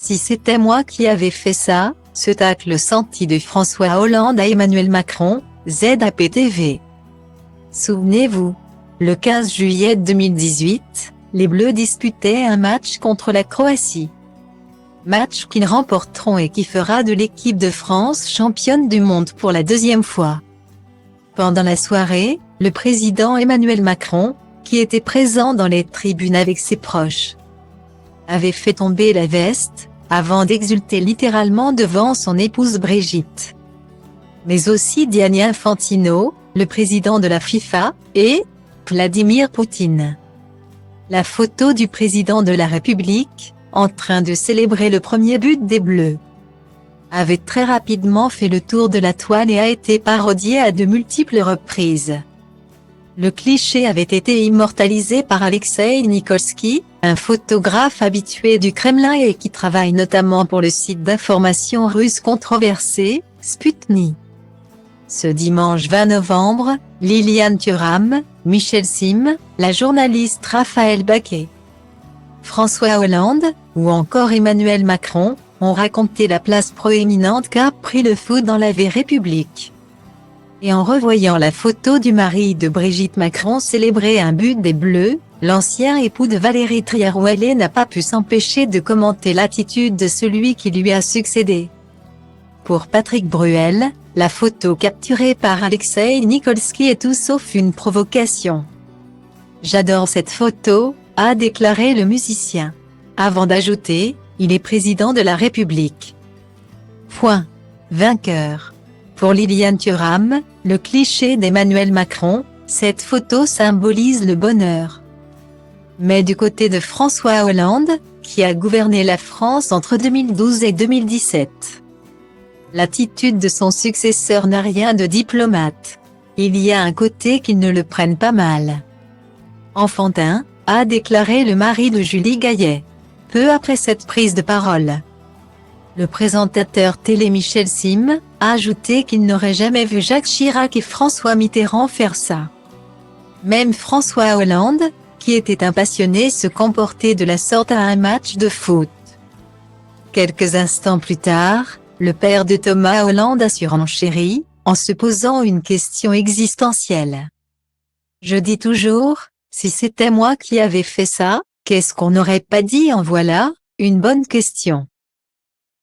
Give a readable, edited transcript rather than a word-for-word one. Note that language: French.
Si c'était moi qui avais fait ça, ce tacle senti de François Hollande à Emmanuel Macron, ZAPTV. Souvenez-vous, le 15 juillet 2018, les Bleus disputaient un match contre la Croatie. Match qu'ils remporteront et qui fera de l'équipe de France championne du monde pour la deuxième fois. Pendant la soirée, le président Emmanuel Macron, qui était présent dans les tribunes avec ses proches, avait fait tomber la veste, avant d'exulter littéralement devant son épouse Brigitte. Mais aussi Gianni Infantino, le président de la FIFA, et Vladimir Poutine. La photo du président de la République, en train de célébrer le premier but des Bleus, avait très rapidement fait le tour de la toile et a été parodiée à de multiples reprises. Le cliché avait été immortalisé par Alexei Nikolski, un photographe habitué du Kremlin et qui travaille notamment pour le site d'information russe controversé, Sputnik. Ce dimanche 20 novembre, Liliane Thuram, Michel Sim, la journaliste Raphaël Baquet, François Hollande, ou encore Emmanuel Macron, ont raconté la place proéminente qu'a pris le foot dans la vie république. Et en revoyant la photo du mari de Brigitte Macron célébrer un but des Bleus, l'ancien époux de Valérie Trierweiler n'a pas pu s'empêcher de commenter l'attitude de celui qui lui a succédé. Pour Patrick Bruel, la photo capturée par Alexei Nikolski est tout sauf une provocation. « J'adore cette photo », a déclaré le musicien. Avant d'ajouter, il est président de la République. Point. Vainqueur. Pour Liliane Thuram, le cliché d'Emmanuel Macron, cette photo symbolise le bonheur. Mais du côté de François Hollande, qui a gouverné la France entre 2012 et 2017, l'attitude de son successeur n'a rien de diplomate. Il y a un côté qu'ils ne le prennent pas mal. Enfantin, a déclaré le mari de Julie Gaillet, peu après cette prise de parole. Le présentateur télé Michel Sim a ajouté qu'il n'aurait jamais vu Jacques Chirac et François Mitterrand faire ça. Même François Hollande, qui était un passionné, se comportait de la sorte à un match de foot. Quelques instants plus tard, le père de Thomas Hollande a surenchéri, en se posant une question existentielle. Je dis toujours, si c'était moi qui avais fait ça, qu'est-ce qu'on n'aurait pas dit? En voilà une bonne question.